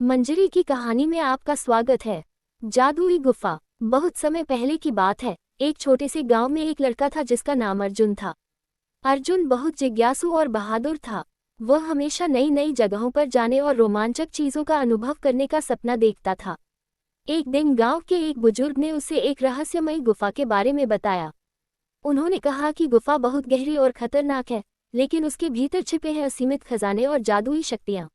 मंजरी की कहानी में आपका स्वागत है। जादुई गुफा। बहुत समय पहले की बात है। एक छोटे से गांव में एक लड़का था जिसका नाम अर्जुन था। अर्जुन बहुत जिज्ञासु और बहादुर था। वह हमेशा नई नई जगहों पर जाने और रोमांचक चीजों का अनुभव करने का सपना देखता था। एक दिन गांव के एक बुजुर्ग ने उसे एक रहस्यमयी गुफा के बारे में बताया। उन्होंने कहा कि गुफा बहुत गहरी और खतरनाक है, लेकिन उसके भीतर छिपे हैं असीमित खजाने और जादुई शक्तियां।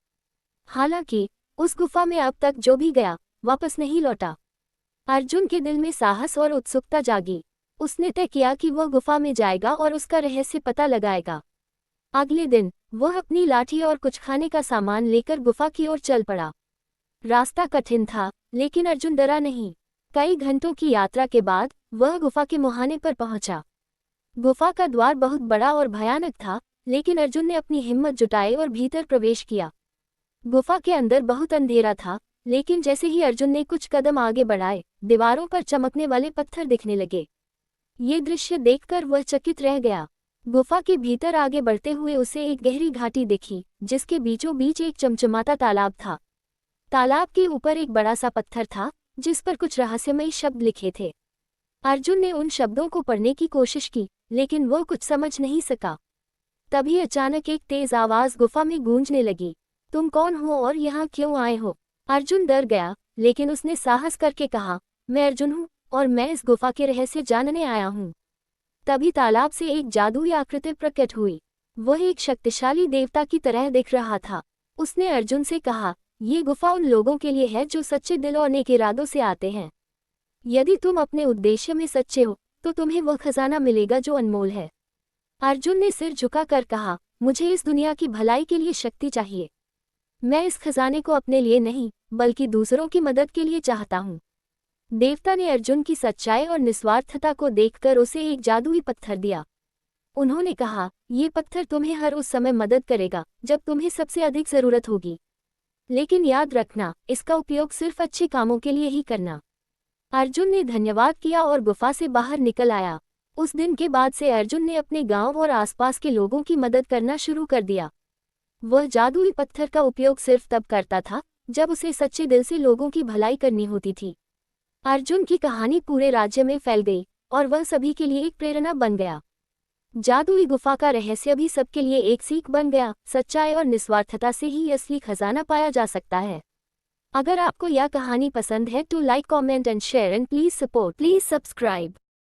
हालांकि उस गुफा में अब तक जो भी गया वापस नहीं लौटा। अर्जुन के दिल में साहस और उत्सुकता जागी। उसने तय किया कि वह गुफा में जाएगा और उसका रहस्य पता लगाएगा। अगले दिन वह अपनी लाठी और कुछ खाने का सामान लेकर गुफा की ओर चल पड़ा। रास्ता कठिन था, लेकिन अर्जुन डरा नहीं। कई घंटों की यात्रा के बाद वह गुफा के मुहाने पर पहुंचा। गुफा का द्वार बहुत बड़ा और भयानक था, लेकिन अर्जुन ने अपनी हिम्मत जुटाई और भीतर प्रवेश किया। गुफा के अंदर बहुत अंधेरा था, लेकिन जैसे ही अर्जुन ने कुछ कदम आगे बढ़ाए, दीवारों पर चमकने वाले पत्थर दिखने लगे। ये दृश्य देखकर वह चकित रह गया। गुफा के भीतर आगे बढ़ते हुए उसे एक गहरी घाटी दिखी, जिसके बीचों बीच एक चमचमाता तालाब था। तालाब के ऊपर एक बड़ा सा पत्थर था, जिस पर कुछ रहस्यमयी शब्द लिखे थे। अर्जुन ने उन शब्दों को पढ़ने की कोशिश की, लेकिन वह कुछ समझ नहीं सका। तभी अचानक एक तेज आवाज गुफा में गूंजने लगी। तुम कौन हो और यहाँ क्यों आए हो? अर्जुन डर गया, लेकिन उसने साहस करके कहा, मैं अर्जुन हूँ और मैं इस गुफा के रहस्य जानने आया हूँ। तभी तालाब से एक जादुई आकृति प्रकट हुई। वह एक शक्तिशाली देवता की तरह दिख रहा था। उसने अर्जुन से कहा, ये गुफा उन लोगों के लिए है जो सच्चे दिल और नेक इरादों से आते हैं। यदि तुम अपने उद्देश्य में सच्चे हो, तो तुम्हें वह खजाना मिलेगा जो अनमोल है। अर्जुन ने सिर झुकाकर कहा, मुझे इस दुनिया की भलाई के लिए शक्ति चाहिए। मैं इस खजाने को अपने लिए नहीं, बल्कि दूसरों की मदद के लिए चाहता हूँ। देवता ने अर्जुन की सच्चाई और निस्वार्थता को देखकर उसे एक जादुई पत्थर दिया। उन्होंने कहा, ये पत्थर तुम्हें हर उस समय मदद करेगा जब तुम्हें सबसे अधिक जरूरत होगी। लेकिन याद रखना, इसका उपयोग सिर्फ अच्छे कामों के लिए ही करना। अर्जुन ने धन्यवाद किया और गुफा से बाहर निकल आया। उस दिन के बाद से अर्जुन ने अपने गांव और आसपास के लोगों की मदद करना शुरू कर दिया। वह जादुई पत्थर का उपयोग सिर्फ तब करता था जब उसे सच्चे दिल से लोगों की भलाई करनी होती थी। अर्जुन की कहानी पूरे राज्य में फैल गई और वह सभी के लिए एक प्रेरणा बन गया। जादुई गुफा का रहस्य भी सबके लिए एक सीख बन गया। सच्चाई और निस्वार्थता से ही असली खजाना पाया जा सकता है। अगर आपको यह कहानी पसंद है तो like, comment and share and please subscribe.